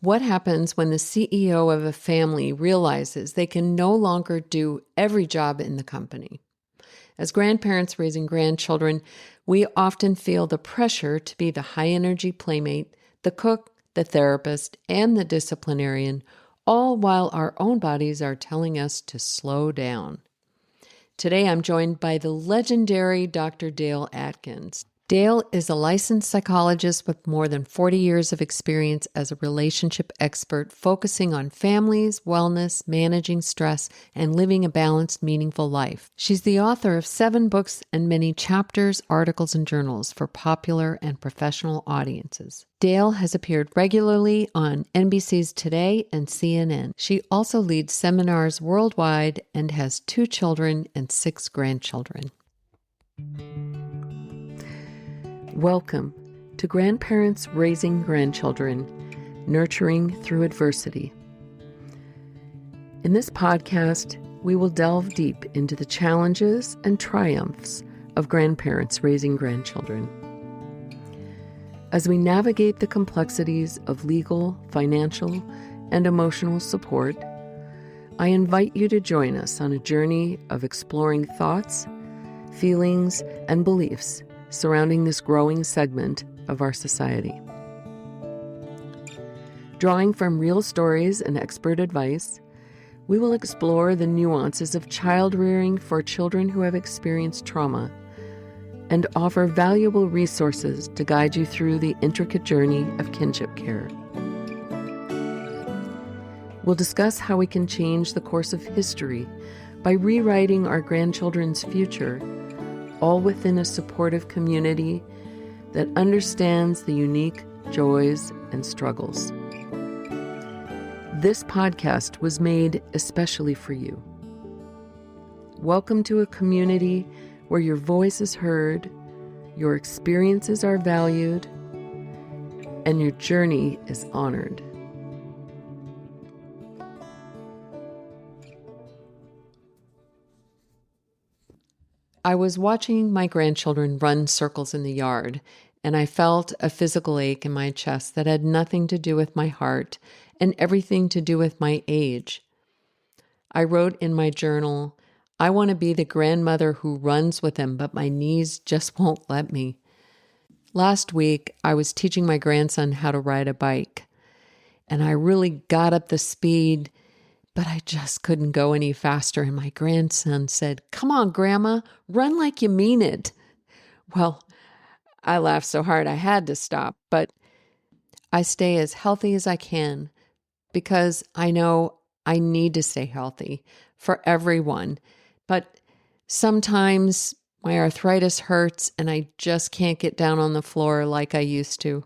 What happens when the CEO of a family realizes they can no longer do every job in the company? As grandparents raising grandchildren, we often feel the pressure to be the high-energy playmate, the cook, the therapist, and the disciplinarian, all while our own bodies are telling us to slow down. Today, I'm joined by the legendary Dr. Dale Atkins. Dale is a licensed psychologist with more than 40 years of experience as a relationship expert focusing on families, wellness, managing stress, and living a balanced, meaningful life. She's the author of 7 books and many chapters, articles, and journals for popular and professional audiences. Dale has appeared regularly on NBC's Today and CNN. She also leads seminars worldwide and has 2 children and 6 grandchildren. Welcome to Grandparents Raising Grandchildren, Nurturing Through Adversity. In this podcast, we will delve deep into the challenges and triumphs of grandparents raising grandchildren. As we navigate the complexities of legal, financial, and emotional support, I invite you to join us on a journey of exploring thoughts, feelings, and beliefs surrounding this growing segment of our society. Drawing from real stories and expert advice, we will explore the nuances of child rearing for children who have experienced trauma and offer valuable resources to guide you through the intricate journey of kinship care. We'll discuss how we can change the course of history by rewriting our grandchildren's future, all within a supportive community that understands the unique joys and struggles. This podcast was made especially for you. Welcome to a community where your voice is heard, your experiences are valued, and your journey is honored. I was watching my grandchildren run circles in the yard, and I felt a physical ache in my chest that had nothing to do with my heart and everything to do with my age. I wrote in my journal, I want to be the grandmother who runs with them, but my knees just won't let me. Last week, I was teaching my grandson how to ride a bike, and I really got up the speed, but I just couldn't go any faster. And my grandson said, "Come on, Grandma, run like you mean it." Well, I laughed so hard I had to stop, but I stay as healthy as I can because I know I need to stay healthy for everyone. But sometimes my arthritis hurts and I just can't get down on the floor like I used to.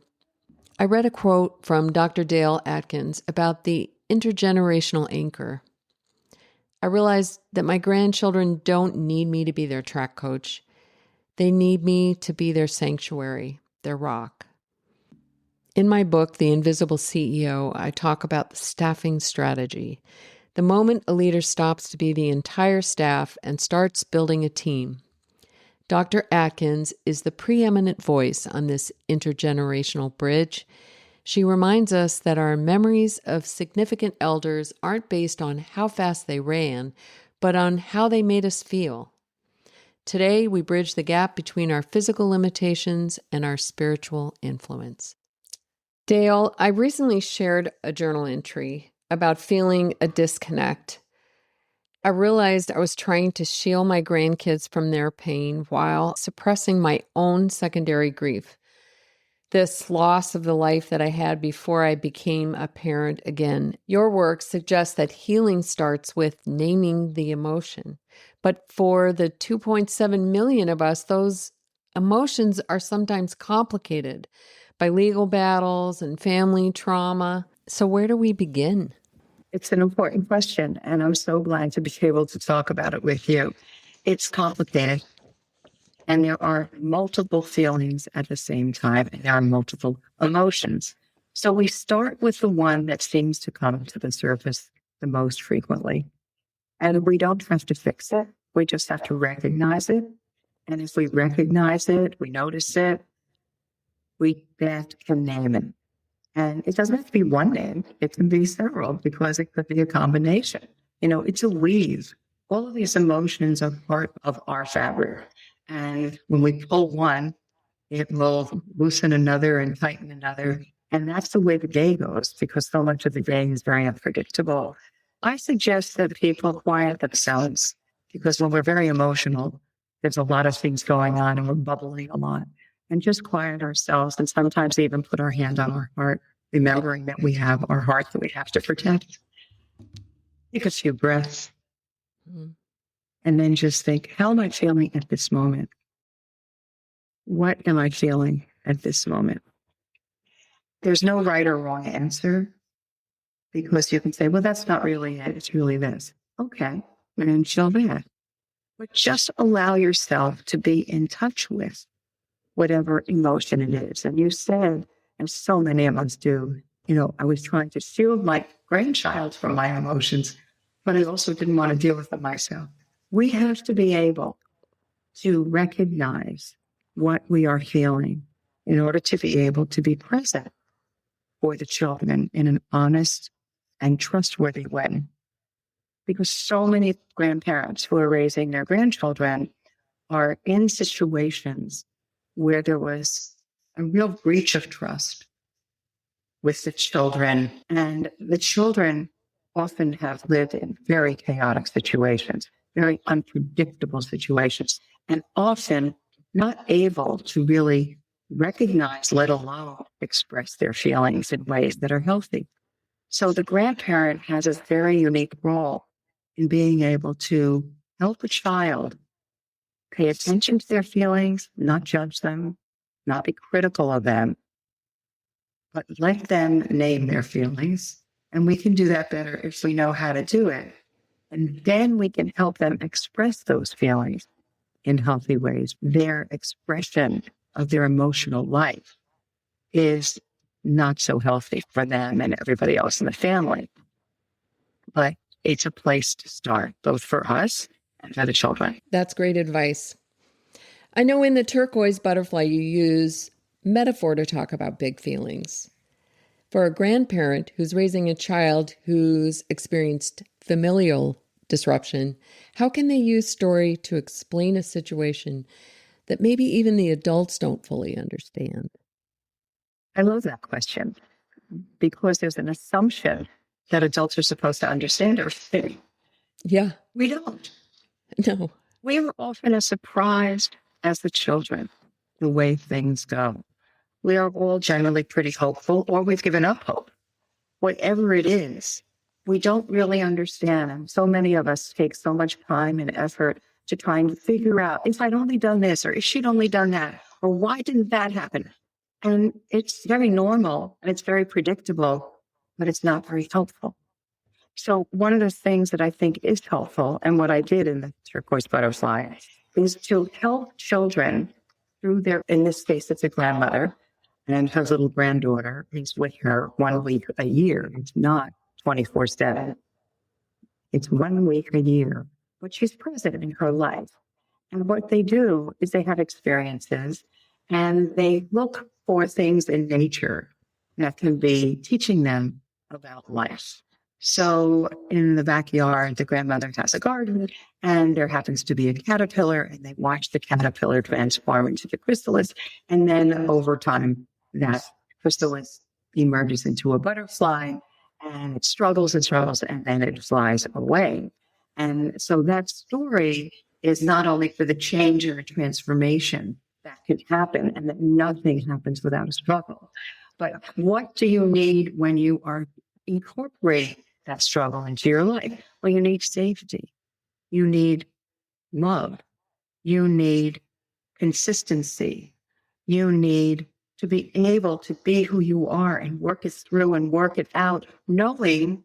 I read a quote from Dr. Dale Atkins about the intergenerational anchor. I realized that my grandchildren don't need me to be their track coach. They need me to be their sanctuary, their rock. In my book, The Invisible CEO, I talk about the staffing strategy. The moment a leader stops to be the entire staff and starts building a team. Dr. Atkins is the preeminent voice on this intergenerational bridge. She reminds us that our memories of significant elders aren't based on how fast they ran, but on how they made us feel. Today, we bridge the gap between our physical limitations and our spiritual influence. Dale, I recently shared a journal entry about feeling a disconnect. I realized I was trying to shield my grandkids from their pain while suppressing my own secondary grief. This loss of the life that I had before I became a parent again. Your work suggests that healing starts with naming the emotion. But for the 2.7 million of us, those emotions are sometimes complicated by legal battles and family trauma. So where do we begin? It's an important question, and I'm so glad to be able to talk about it with you. It's complicated. And there are multiple feelings at the same time, and there are multiple emotions. So we start with the one that seems to come to the surface the most frequently. And we don't have to fix it. We just have to recognize it. And if we recognize it, we notice it, we then can name it. And it doesn't have to be one name. It can be several because it could be a combination. It's a weave. All of these emotions are part of our fabric. And when we pull one, it will loosen another and tighten another. And that's the way the day goes because so much of the day is very unpredictable. I suggest that people quiet themselves because when we're very emotional, there's a lot of things going on and we're bubbling a lot. And just quiet ourselves and sometimes even put our hand on our heart, remembering that we have our heart that we have to protect. Take a few breaths and then just think, how am I feeling at this moment? What am I feeling at this moment? There's no right or wrong answer because you can say, well, that's not really it. It's really this. Okay. And chill that. But just allow yourself to be in touch with whatever emotion it is. And you said, and so many of us do, I was trying to shield my grandchild from my emotions, but I also didn't want to deal with them myself. We have to be able to recognize what we are feeling in order to be able to be present for the children in an honest and trustworthy way. Because so many grandparents who are raising their grandchildren are in situations where there was a real breach of trust with the children. And the children often have lived in very chaotic situations, very unpredictable situations, and often not able to really recognize, let alone express their feelings in ways that are healthy. So the grandparent has a very unique role in being able to help a child pay attention to their feelings, not judge them, not be critical of them, but let them name their feelings. And we can do that better if we know how to do it. And then we can help them express those feelings in healthy ways. Their expression of their emotional life is not so healthy for them and everybody else in the family. But it's a place to start, both for us and for the children. That's great advice. I know in the turquoise butterfly, you use metaphor to talk about big feelings. For a grandparent who's raising a child who's experienced familial disruption, how can they use story to explain a situation that maybe even the adults don't fully understand? I love that question because there's an assumption that adults are supposed to understand everything. Yeah. We don't. No. We are often as surprised as the children, the way things go. We are all generally pretty hopeful, or we've given up hope. Whatever it is, we don't really understand. And so many of us take so much time and effort to try and figure out, if I'd only done this, or if she'd only done that, or why didn't that happen? And it's very normal and it's very predictable, but it's not very helpful. So one of the things that I think is helpful, and what I did in the turquoise butterfly, is to help children through their, in this case, it's a grandmother, and her little granddaughter is with her 1 week a year. It's not 24/7. It's 1 week a year, but she's present in her life. And what they do is they have experiences and they look for things in nature that can be teaching them about life. So in the backyard, the grandmother has a garden and there happens to be a caterpillar and they watch the caterpillar transform into the chrysalis. And then over time, that chrysalis emerges into a butterfly and it struggles and struggles and then it flies away. And so that story is not only for the change or transformation that can happen and that nothing happens without a struggle, but what do you need when you are incorporating that struggle into your life? Well, you need safety. You need love. You need consistency. You need to be able to be who you are and work it through and work it out, knowing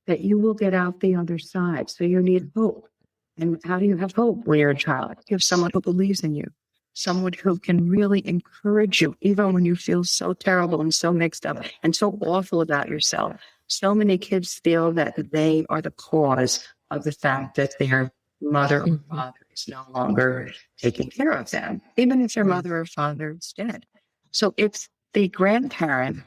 that you will get out the other side. So you need hope. And how do you have hope when you're a child? You have someone who believes in you, someone who can really encourage you, even when you feel so terrible and so mixed up and so awful about yourself. So many kids feel that they are the cause of the fact that their mother or father is no longer taking care of them, even if their mother or father is dead. So it's the grandparent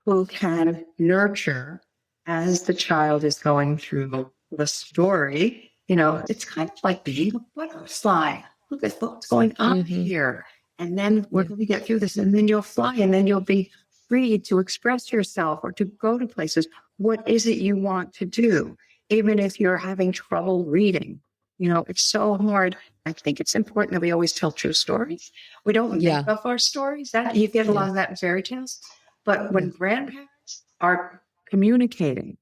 who can nurture as the child is going through the story. You know, it's kind of like being a butterfly. Look at what's going on here. And then we're going to get through this, and then you'll fly, and then you'll be free to express yourself or to go to places. What is it you want to do? Even if you're having trouble reading, you know, it's so hard. I think it's important that we always tell true stories. We don't make up our stories. That you get a lot of that in fairy tales. But when grandparents are communicating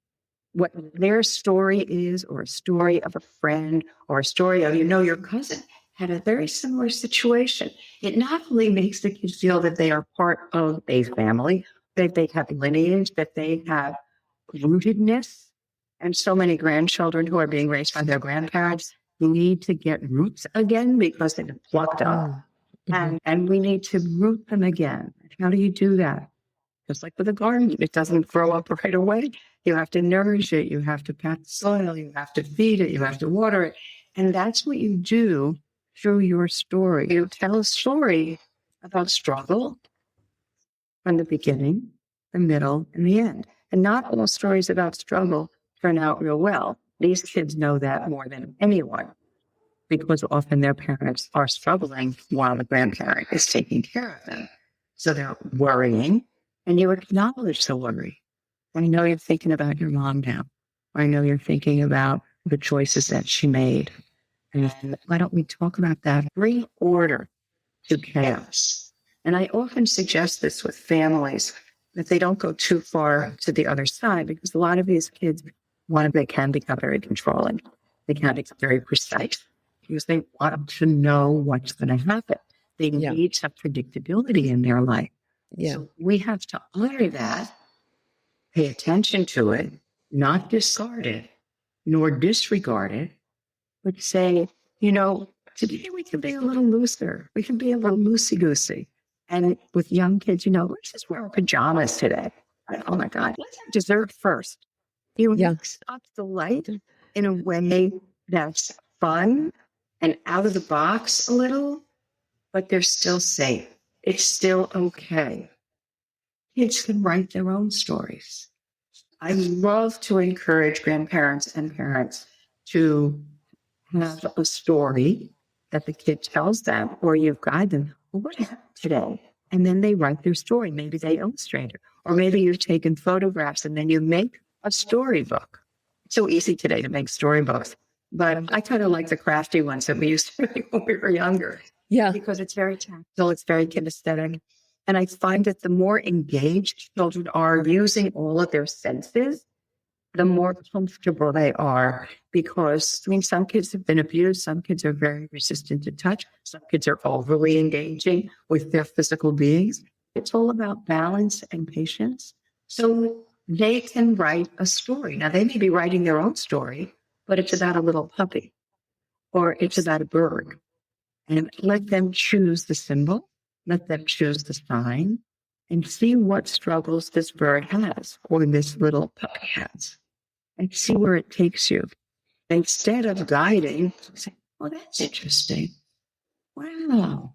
what their story is, or a story of a friend, or a story of, you know, your cousin had a very similar situation, it not only makes the kids feel that they are part of a family, that they have lineage, that they have rootedness. And so many grandchildren who are being raised by their grandparents need to get roots again because they've been plucked up. And we need to root them again. How do you do that? Just like with a garden, it doesn't grow up right away. You have to nourish it. You have to pat the soil. You have to feed it. You have to water it. And that's what you do through your story. You tell a story about struggle from the beginning, the middle, and the end. And not all stories about struggle turn out real well. These kids know that more than anyone, because often their parents are struggling while the grandparent is taking care of them. So they're worrying, and you acknowledge the worry. I know you're thinking about your mom now. I know you're thinking about the choices that she made. And why don't we talk about that? Bring order to chaos. And I often suggest this with families, that they don't go too far to the other side, because a lot of these kids, they can become very controlling. They can become very precise because they want to know what's going to happen. They need some predictability in their life. So we have to honor that, pay attention to it, not discard it, nor disregard it, but say, you know, today we can be a little looser. We can be a little loosey-goosey. And with young kids, you know, let's just wear pajamas today. Oh my God, let's have dessert first. You mix up the light in a way that's fun and out of the box a little, but they're still safe. It's still okay. Kids can write their own stories. I love to encourage grandparents and parents to have a story that the kid tells them, or you guide them. Well, what happened today? And then they write their story. Maybe they illustrate it, or maybe you've taken photographs and then you make a storybook. It's so easy today to make storybooks, but I kind of like the crafty ones that we used to make when we were younger. Yeah, because it's very tactile, it's very kinesthetic. And I find that the more engaged children are using all of their senses, the more comfortable they are. Because, I mean, some kids have been abused. Some kids are very resistant to touch. Some kids are overly engaging with their physical beings. It's all about balance and patience. So they can write a story. Now, they may be writing their own story, but it's about a little puppy, or it's about a bird. And let them choose the symbol. Let them choose the sign, and see what struggles this bird has, or this little puppy has, and see where it takes you. Instead of guiding, say, oh, that's interesting. Wow,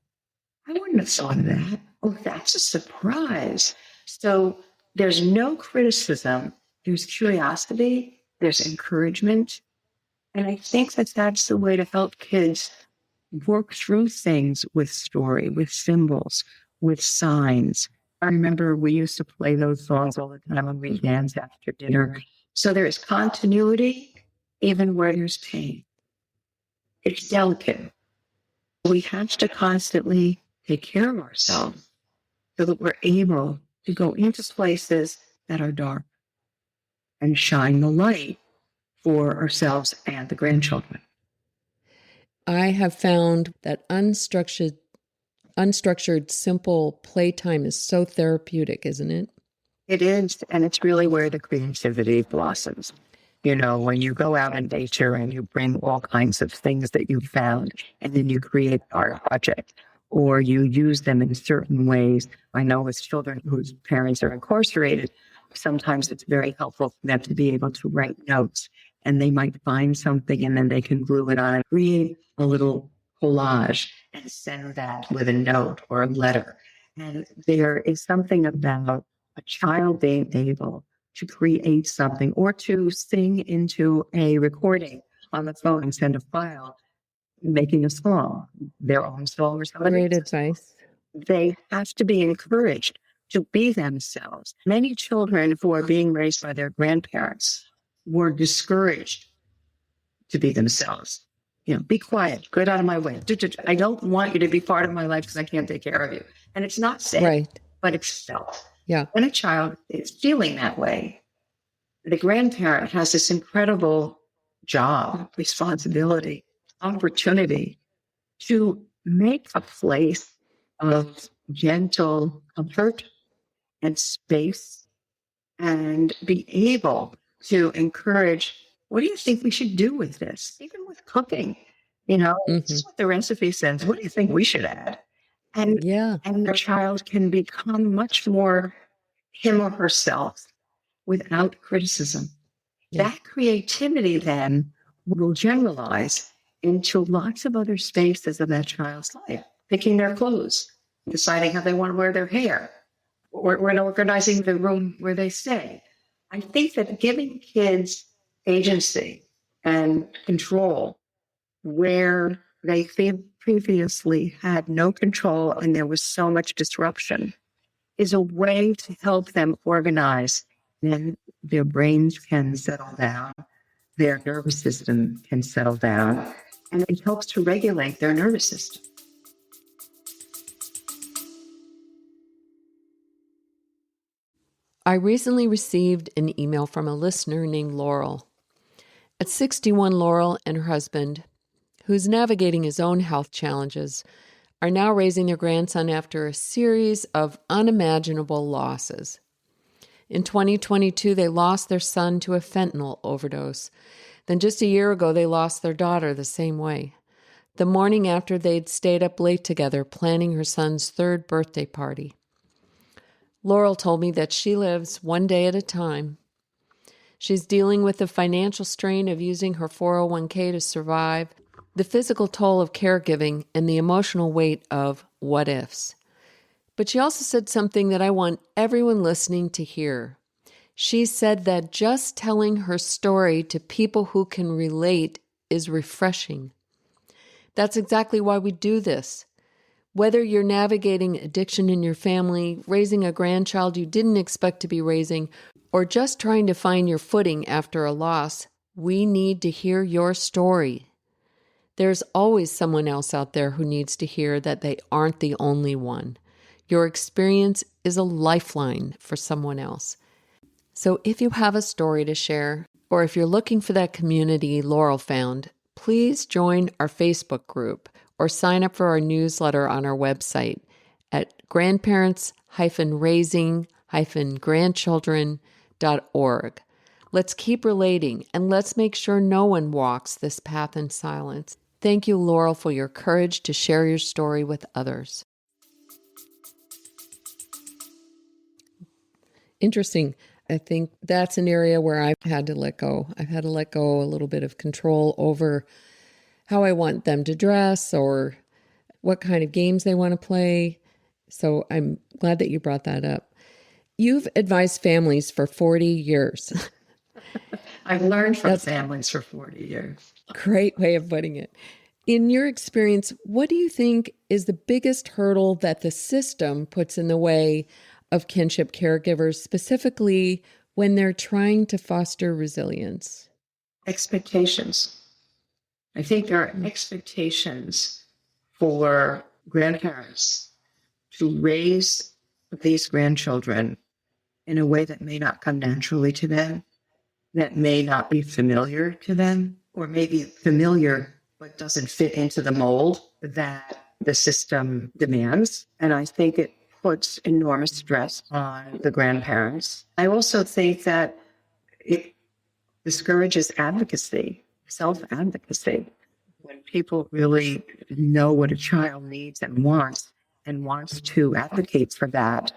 I wouldn't have thought of that. Oh, that's a surprise. So there's no criticism. There's curiosity. There's encouragement. And I think that that's the way to help kids work through things with story, with symbols, with signs. I remember we used to play those songs all the time on weekends after dinner. So there is continuity even where there's pain. It's delicate. We have to constantly take care of ourselves so that we're able to go into places that are dark and shine the light for ourselves and the grandchildren. I have found that unstructured, simple playtime is so therapeutic, isn't it? It is, and it's really where the creativity blossoms. You know, when you go out in nature and you bring all kinds of things that you found, and then you create an art project, or you use them in certain ways. I know with children whose parents are incarcerated, sometimes it's very helpful for them to be able to write notes, and they might find something and then they can glue it on, create a little collage and send that with a note or a letter. And there is something about a child being able to create something or to sing into a recording on the phone and send a file, making a song, their own song or somebody Great else's song. advice. They have to be encouraged to be themselves. Many children who are being raised by their grandparents were discouraged to be themselves. Be quiet, get out of my way. I don't want you to be part of my life because I can't take care of you. And it's not said, Right. but it's felt. Yeah. When a child is feeling that way, the grandparent has this incredible job, responsibility, opportunity to make a place of gentle comfort and space and be able to encourage, what do you think we should do with this? Even with cooking, this is what the recipe says. What do you think we should add? And the child can become much more him or herself without criticism. Yeah. That creativity then will generalize into lots of other spaces of that child's life, picking their clothes, deciding how they want to wear their hair, or organizing the room where they stay. I think that giving kids agency and control where they previously had no control and there was so much disruption is a way to help them organize. Then their brains can settle down, their nervous system can settle down, and it helps to regulate their nervous system. I recently received an email from a listener named Laurel. At 61, Laurel and her husband, who's navigating his own health challenges, are now raising their grandson after a series of unimaginable losses. In 2022, they lost their son to a fentanyl overdose. Then just a year ago, they lost their daughter the same way. The morning after, they'd stayed up late together planning her son's 3rd birthday party. Laurel told me that she lives one day at a time. She's dealing with the financial strain of using her 401k to survive, the physical toll of caregiving, and the emotional weight of what ifs. But she also said something that I want everyone listening to hear. She said that just telling her story to people who can relate is refreshing. That's exactly why we do this. Whether you're navigating addiction in your family, raising a grandchild you didn't expect to be raising, or just trying to find your footing after a loss, we need to hear your story. There's always someone else out there who needs to hear that they aren't the only one. Your experience is a lifeline for someone else. So if you have a story to share, or if you're looking for that community Laurel found, please join our Facebook group or sign up for our newsletter on our website at grandparents-raising-grandchildren.org. Let's keep relating and let's make sure no one walks this path in silence. Thank you, Laurel, for your courage to share your story with others. Interesting. I think that's an area where I've had to let go. I've had to let go a little bit of control over how I want them to dress or what kind of games they want to play. So I'm glad that you brought that up. You've advised families for 40 years. I've learned from families for 40 years. Great way of putting it. In your experience, what do you think is the biggest hurdle that the system puts in the way of kinship caregivers, specifically when they're trying to foster resilience? Expectations. I think there are expectations for grandparents to raise these grandchildren in a way that may not come naturally to them, that may not be familiar to them, or maybe familiar but doesn't fit into the mold that the system demands. And I think it puts enormous stress on the grandparents. I also think that it discourages advocacy, self-advocacy. When people really know what a child needs and wants to advocate for that,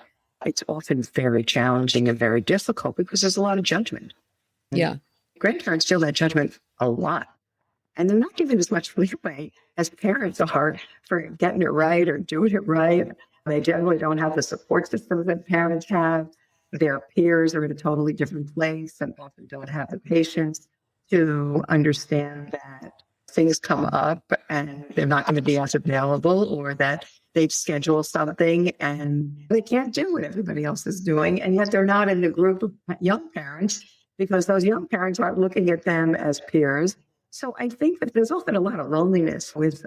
it's often very challenging and very difficult because there's a lot of judgment. Yeah. Grandparents feel that judgment a lot. And they're not given as much leeway as parents are for getting it right or doing it right. They generally don't have the support system that parents have. their peers are in a totally different place and often don't have the patience to understand that things come up and they're not going to be as available, or that they've scheduled something and they can't do what everybody else is doing. And yet they're not in the group of young parents because those young parents aren't looking at them as peers. So I think that there's often a lot of loneliness with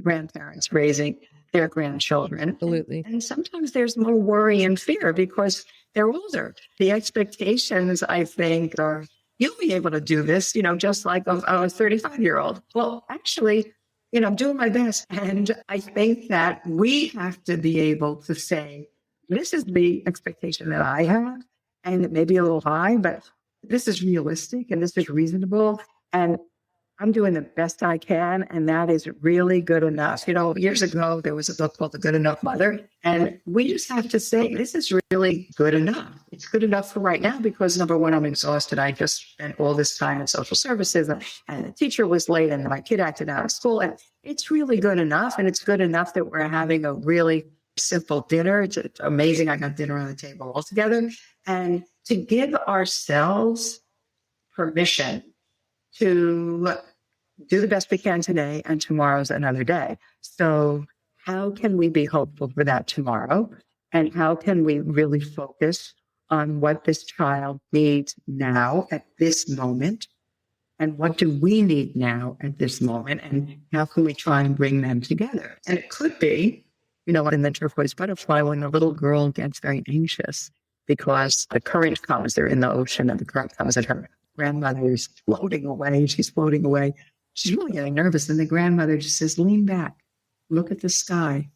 grandparents raising their grandchildren. Absolutely. And sometimes there's more worry and fear because they're older. The expectations, I think, are you'll be able to do this, just like a 35-year-old. Well, actually, I'm doing my best. And I think that we have to be able to say, this is the expectation that I have, and it may be a little high, but this is realistic and this is reasonable. And I'm doing the best I can, and that is really good enough. Years ago, there was a book called The Good Enough Mother, and we just have to say, this is really good enough. It's good enough for right now because, number one, I'm exhausted. I just spent all this time in social services, and the teacher was late, and my kid acted out of school, and it's really good enough, and it's good enough that we're having a really simple dinner. It's amazing I got dinner on the table all together, and to give ourselves permission to do the best we can today, and tomorrow's another day. So how can we be hopeful for that tomorrow? And how can we really focus on what this child needs now at this moment? And what do we need now at this moment? And how can we try and bring them together? And it could be, in the turquoise butterfly, when a little girl gets very anxious because the current comes, they're in the ocean, and the current comes at her grandmother is floating away. She's floating away. She's really getting nervous. And the grandmother just says, lean back, look at the sky,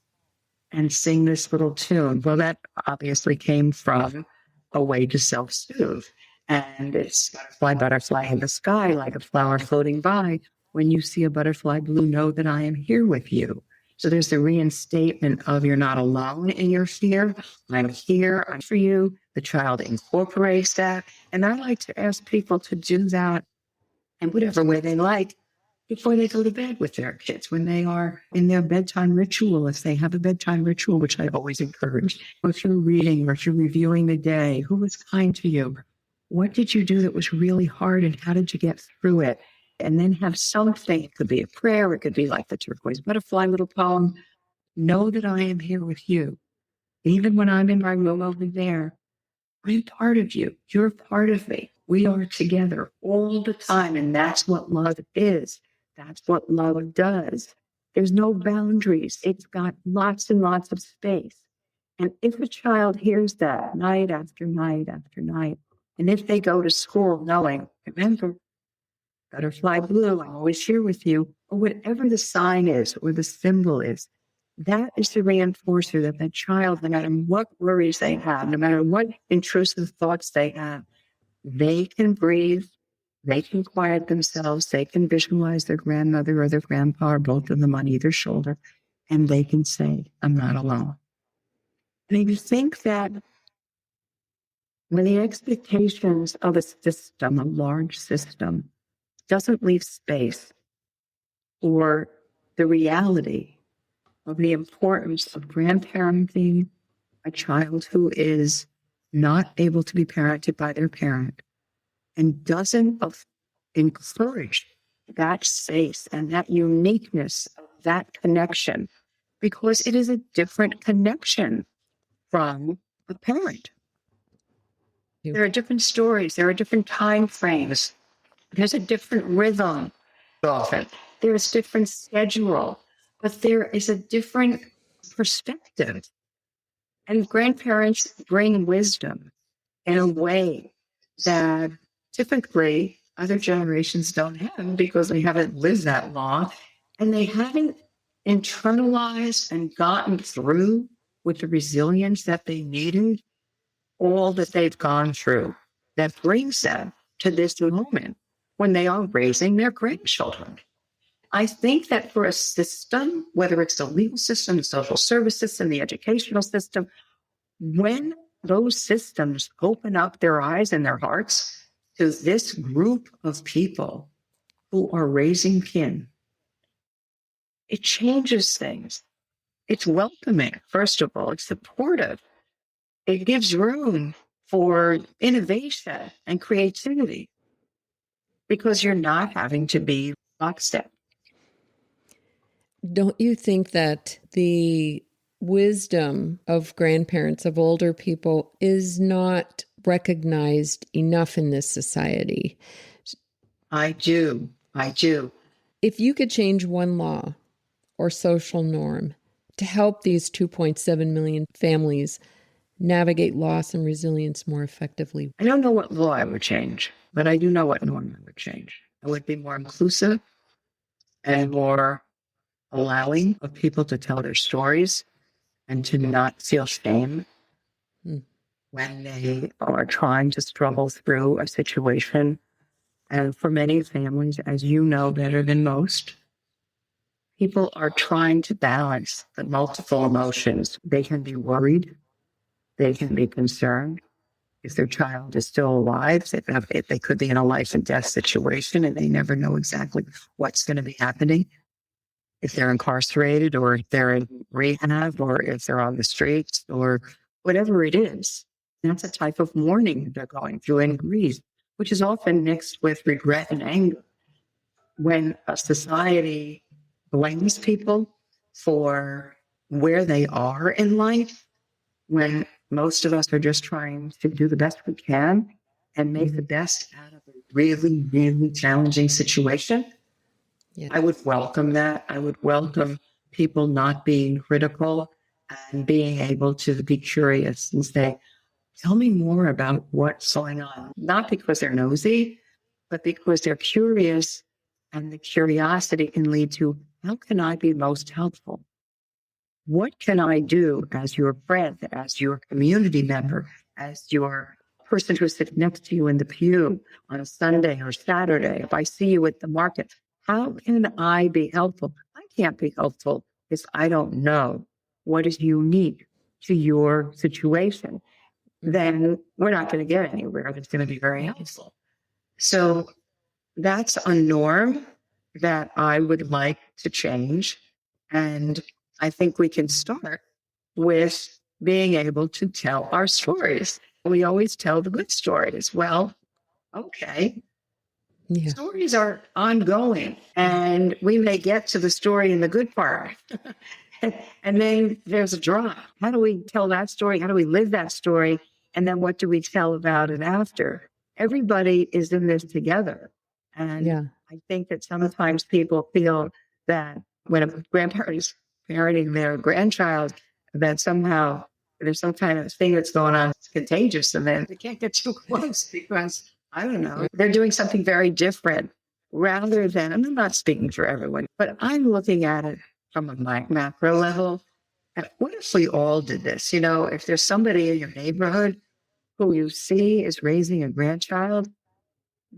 and sing this little tune. Well, that obviously came from a way to self-soothe. And it's butterfly, butterfly in the sky, like a flower floating by. When you see a butterfly blue, know that I am here with you. So there's the reinstatement of you're not alone in your fear. I'm here, I'm for you. The child incorporates that. And I like to ask people to do that in whatever way they like before they go to bed with their kids, when they are in their bedtime ritual, if they have a bedtime ritual, which I always encourage. Or if you're reading, or if you're reviewing the day, who was kind to you? What did you do that was really hard, and how did you get through it? And then have something. It could be a prayer. It could be like the turquoise butterfly little poem. Know that I am here with you. Even when I'm in my room over there, I'm part of you. You're part of me. We are together all the time. And that's what love is. That's what love does. There's no boundaries. It's got lots and lots of space. And if a child hears that night after night after night, and if they go to school knowing, remember, butterfly blue, I'm always here with you, or whatever the sign is or the symbol is, that is the reinforcer that that child, no matter what worries they have, no matter what intrusive thoughts they have, they can breathe, they can quiet themselves, they can visualize their grandmother or their grandpa or both of them on either shoulder, and they can say, I'm not alone. And you think that when the expectations of a system, a large system, doesn't leave space for the reality of the importance of grandparenting a child who is not able to be parented by their parent and doesn't encourage that space and that uniqueness of that connection, because it is a different connection from a parent. There are different stories. There are different time frames. There's a different rhythm often. There's different schedule, but there is a different perspective. And grandparents bring wisdom in a way that typically other generations don't have because they haven't lived that long and they haven't internalized and gotten through with the resilience that they needed, all that they've gone through that brings them to this moment when they are raising their grandchildren. I think that for a system, whether it's the legal system, the social service system, the educational system, when those systems open up their eyes and their hearts to this group of people who are raising kin, it changes things. It's welcoming, first of all. It's supportive. It gives room for innovation and creativity because you're not having to be lockstep. Don't you think that the wisdom of grandparents, of older people, is not recognized enough in this society? I do. I do. If you could change one law or social norm to help these 2.7 million families navigate loss and resilience more effectively. I don't know what law I would change, but I do know what norm I would change. I would be more inclusive and more allowing of people to tell their stories and to not feel shame when they are trying to struggle through a situation. And for many families, as you know better than most, people are trying to balance the multiple emotions. They can be worried. They can be concerned if their child is still alive, if they could be in a life and death situation and they never know exactly what's going to be happening. If they're incarcerated or if they're in rehab or if they're on the streets or whatever it is, that's a type of mourning they're going through and grief, which is often mixed with regret and anger. When a society blames people for where they are in life, when most of us are just trying to do the best we can and make the best out of a really, really challenging situation, Yeah. I would welcome that. I would welcome people not being critical and being able to be curious and say, tell me more about what's going on. Not because they're nosy, but because they're curious, and the curiosity can lead to, how can I be most helpful? What can I do as your friend, as your community member, as your person who sits next to you in the pew on a Sunday or Saturday? If I see you at the market, how can I be helpful? I can't be helpful if I don't know what is unique to your situation. Then we're not going to get anywhere that's going to be very helpful. So that's a norm that I would like to change. And I think we can start with being able to tell our stories. We always tell the good stories. Well, okay. Yeah. Stories are ongoing, and we may get to the story in the good part. And then there's a drop. How do we tell that story? How do we live that story? And then what do we tell about it after? Everybody is in this together. And Yeah. I think that sometimes people feel that when a grandparent is parenting their grandchild, that somehow there's some kind of thing that's going on that's contagious, and then they can't get too close because, I don't know, they're doing something very different rather than, and I'm not speaking for everyone, but I'm looking at it from a macro level. And what if we all did this? You know, if there's somebody in your neighborhood who you see is raising a grandchild,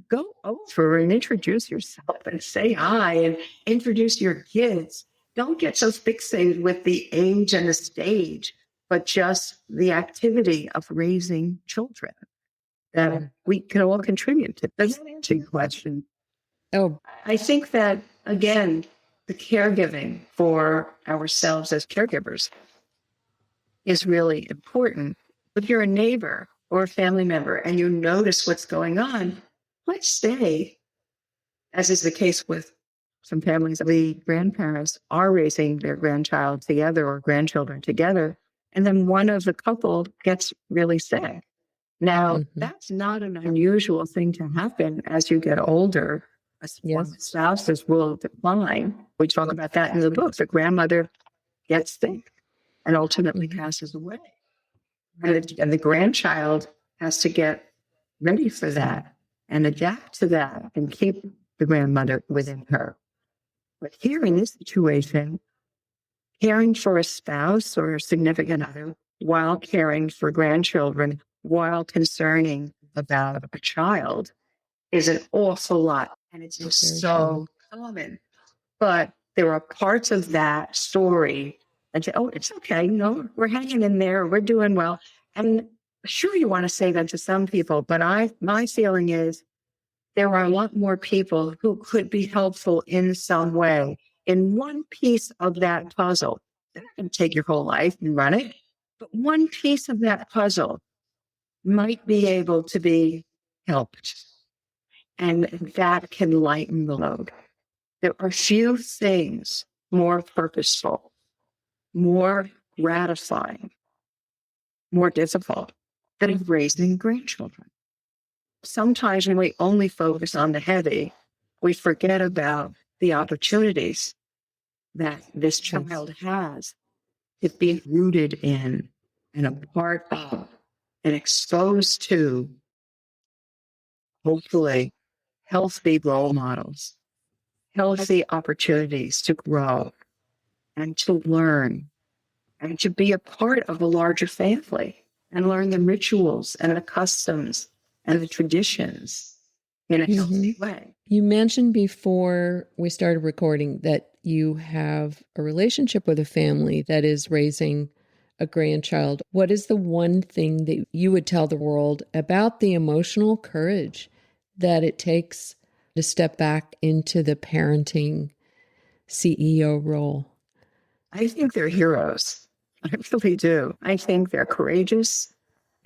go over and introduce yourself and say hi and introduce your kids. Don't get so fixated with the age and the stage, but just the activity of raising children that we can all contribute to. Does that answer your question? Oh, I think that, again, the caregiving for ourselves as caregivers is really important. If you're a neighbor or a family member and you notice what's going on, let's say, as is the case with some families, the grandparents are raising their grandchild together or grandchildren together, and then one of the couple gets really sick. Now, that's not an unusual thing to happen as you get older. yes. Spouses will decline. We talk about that in the book. The grandmother gets sick and ultimately passes away. And the grandchild has to get ready for that and adapt to that and keep the grandmother within her. But here in this situation, caring for a spouse or a significant other while caring for grandchildren, while concerning about a child, is an awful lot. And it's just so common. But there are parts of that story that say, oh, it's okay. You know, we're hanging in there. We're doing well. And sure, you want to say that to some people, but my feeling is there are a lot more people who could be helpful in some way in one piece of that puzzle. They're not going to take your whole life and run it, but one piece of that puzzle might be able to be helped. And that can lighten the load. There are few things more purposeful, more gratifying, more difficult than raising grandchildren. Sometimes when we only focus on the heavy, we forget about the opportunities that this child has to be rooted in and a part of and exposed to, hopefully, healthy role models, healthy opportunities to grow and to learn and to be a part of a larger family and learn the rituals and the customs and the traditions in a healthy way. You mentioned before we started recording that you have a relationship with a family that is raising a grandchild. What is the one thing that you would tell the world about the emotional courage that it takes to step back into the parenting CEO role? I think they're heroes. I really do. I think they're courageous.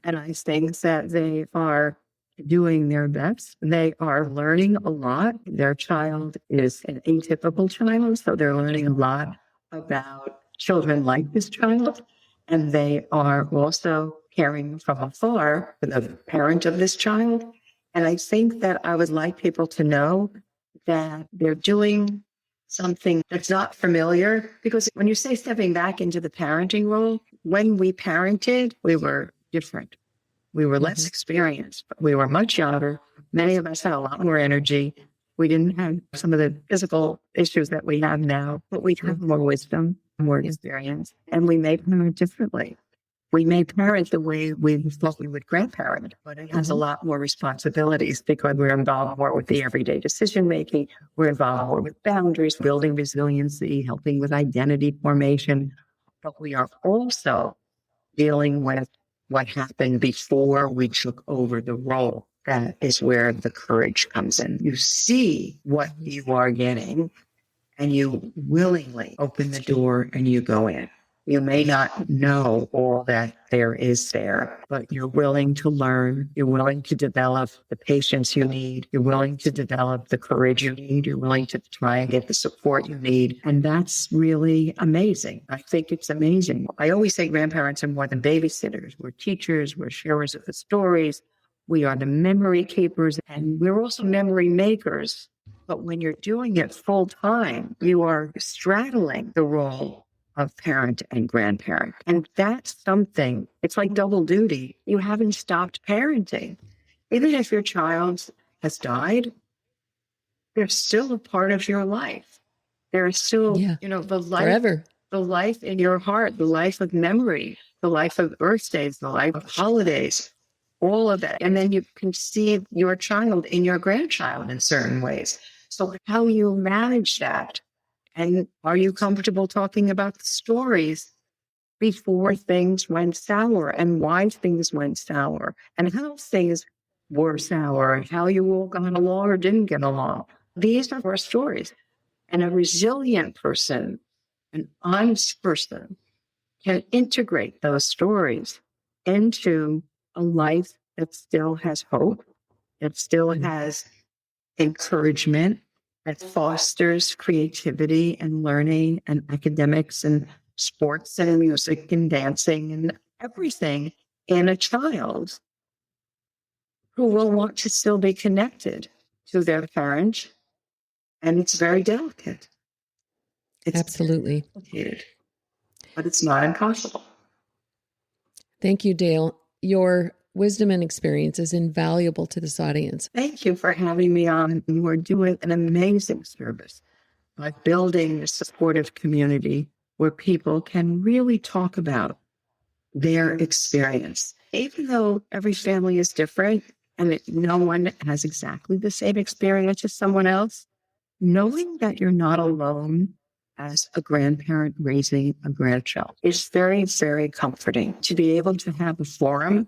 And I think that they are doing their best. They are learning a lot. Their child is an atypical child, so they're learning a lot about children like this child. And they are also caring from afar for the parent of this child. And I think that I would like people to know that they're doing something that's not familiar. Because when you say stepping back into the parenting role, when we parented, we were different. We were less experienced, but we were much younger. Many of us had a lot more energy. We didn't have some of the physical issues that we have now, but we had more wisdom, more experience, and we may parent differently. We may parent the way we thought we would grandparent, but it has a lot more responsibilities because we're involved more with the everyday decision making. We're involved more with boundaries, building resiliency, helping with identity formation. But we are also dealing with what happened before we took over the role. That is where the courage comes in. You see what you are getting and you willingly open the door and you go in. You may not know all that there is there, but you're willing to learn. You're willing to develop the patience you need. You're willing to develop the courage you need. You're willing to try and get the support you need. And that's really amazing. I think it's amazing. I always say grandparents are more than babysitters. We're teachers. We're sharers of the stories. We are the memory keepers, and we're also memory makers. But when you're doing it full time, you are straddling the role of parent and grandparent. And that's something, it's like double duty. You haven't stopped parenting. Even if your child has died, they're still a part of your life. They're still, the life, forever. The life in your heart, the life of memory, the life of birthdays, the life of holidays, all of that. And then you conceive your child in your grandchild in certain ways. So how you manage that, and are you comfortable talking about the stories before things went sour and why things went sour and how things were sour and how you all got along or didn't get along? These are our stories. And a resilient person, an honest person, can integrate those stories into a life that still has hope, that still has encouragement, that fosters creativity and learning and academics and sports and music and dancing and everything in a child who will want to still be connected to their parent. And it's very delicate. It's absolutely complicated, but it's not impossible. Thank you, Dale. Your wisdom and experience is invaluable to this audience. Thank you for having me on. You are doing an amazing service by building a supportive community where people can really talk about their experience. Even though every family is different and that no one has exactly the same experience as someone else, knowing that you're not alone as a grandparent raising a grandchild is very, very comforting. To be able to have a forum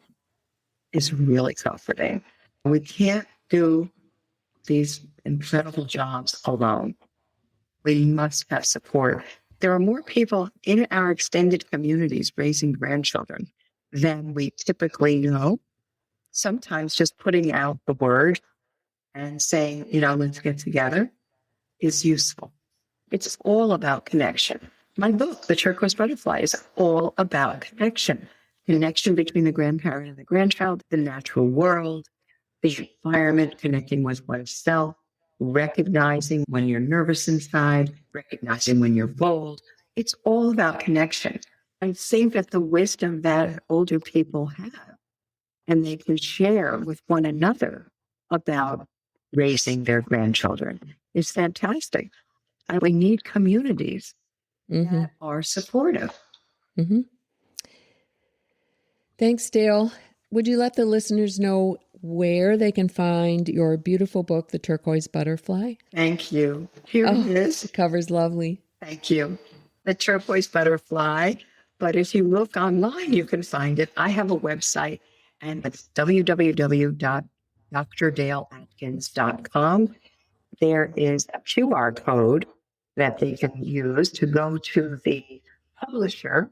is really comforting. We can't do these incredible jobs alone. We must have support. There are more people in our extended communities raising grandchildren than we typically know. sometimes just putting out the word and saying, let's get together is useful. It's all about connection. My book, The Turquoise Butterfly, is all about connection. Connection between the grandparent and the grandchild, the natural world, the environment, connecting with oneself, recognizing when you're nervous inside, recognizing when you're bold. It's all about connection. I think that the wisdom that older people have and they can share with one another about raising their grandchildren is fantastic. And we need communities that are supportive. Mm-hmm. Thanks, Dale. Would you let the listeners know where they can find your beautiful book, The Turquoise Butterfly? Thank you. Here it is. The cover's lovely. Thank you. The Turquoise Butterfly. But if you look online, you can find it. I have a website, and it's www.drdaleatkins.com. There is a QR code that they can use to go to the publisher,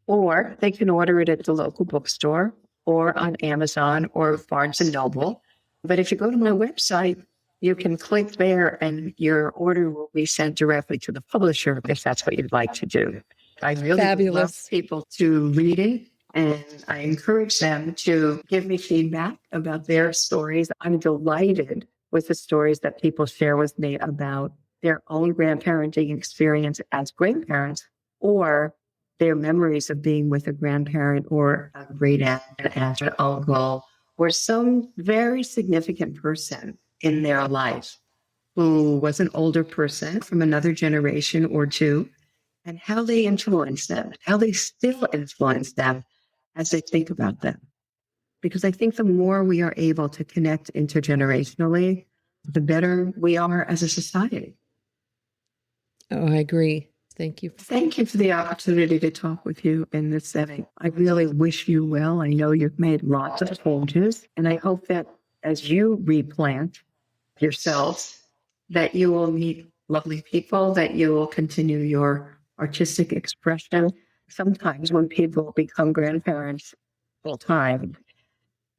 or they can order it at the local bookstore or on Amazon or Barnes and Noble. But if you go to my website, you can click there and your order will be sent directly to the publisher if that's what you'd like to do. I really would love people to read it, and I encourage them to give me feedback about their stories. I'm delighted with the stories that people share with me about their own grandparenting experience as grandparents, or their memories of being with a grandparent or a great aunt, an uncle, or some very significant person in their life who was an older person from another generation or two, and how they influence them, how they still influence them as they think about them. Because I think the more we are able to connect intergenerationally, the better we are as a society. Oh, I agree. Thank you. Thank you for the opportunity to talk with you in this setting. I really wish you well. I know you've made lots of changes, and I hope that as you replant yourselves, that you will meet lovely people, that you will continue your artistic expression. Sometimes when people become grandparents full time,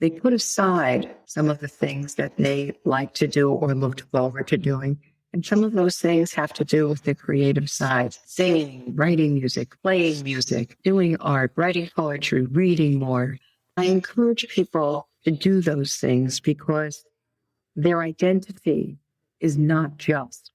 they put aside some of the things that they like to do or looked forward to doing. And some of those things have to do with the creative side: singing, writing music, playing music, doing art, writing poetry, reading more. I encourage people to do those things because their identity is not just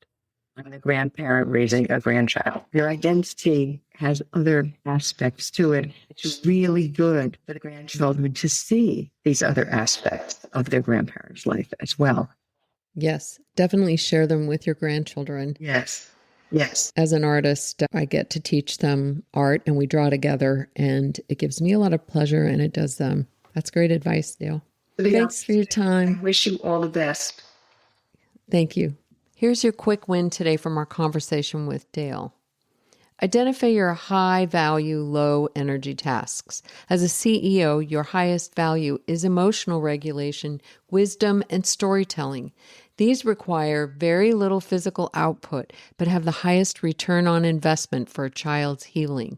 I'm the grandparent raising a grandchild. Their identity has other aspects to it. It's really good for the grandchildren to see these other aspects of their grandparents' life as well. Yes, definitely share them with your grandchildren. Yes. As an artist, I get to teach them art and we draw together, and it gives me a lot of pleasure, and it does them. That's great advice, Dale. Thanks for your time. I wish you all the best. Thank you. Here's your quick win today from our conversation with Dale. Identify your high value, low energy tasks. As a CEO, your highest value is emotional regulation, wisdom, and storytelling. These require very little physical output, but have the highest return on investment for a child's healing.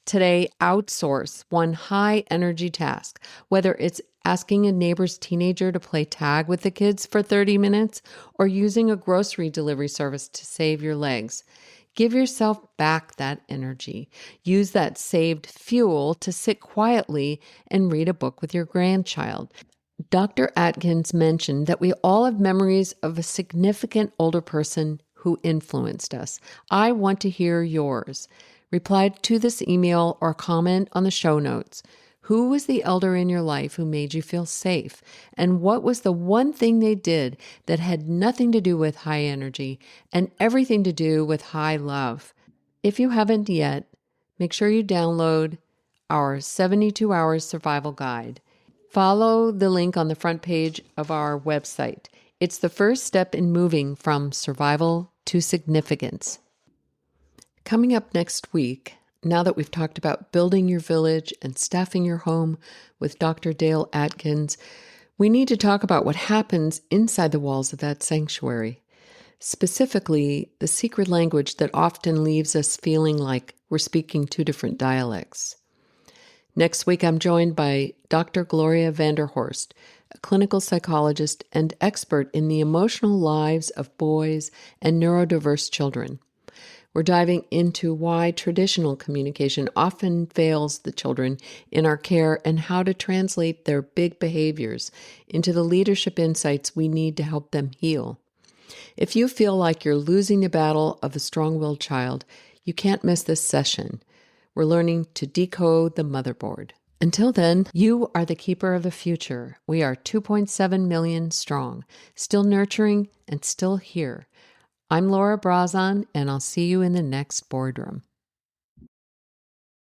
Today, outsource one high energy task, whether it's asking a neighbor's teenager to play tag with the kids for 30 minutes or using a grocery delivery service to save your legs. Give yourself back that energy. Use that saved fuel to sit quietly and read a book with your grandchild. Dr. Atkins mentioned that we all have memories of a significant older person who influenced us. I want to hear yours. Reply to this email or comment on the show notes. Who was the elder in your life who made you feel safe? And what was the one thing they did that had nothing to do with high energy and everything to do with high love? If you haven't yet, make sure you download our 72 Hours Survival Guide. Follow the link on the front page of our website. It's the first step in moving from survival to significance. Coming up next week, now that we've talked about building your village and staffing your home with Dr. Dale Atkins, we need to talk about what happens inside the walls of that sanctuary. Specifically, the secret language that often leaves us feeling like we're speaking two different dialects. Next week, I'm joined by Dr. Gloria Vanderhorst, a clinical psychologist and expert in the emotional lives of boys and neurodiverse children. We're diving into why traditional communication often fails the children in our care and how to translate their big behaviors into the leadership insights we need to help them heal. If you feel like you're losing the battle of a strong-willed child, you can't miss this session. We're learning to decode the motherboard. Until then, you are the keeper of the future. We are 2.7 million strong, still nurturing and still here. I'm Laura Brazan, and I'll see you in the next boardroom.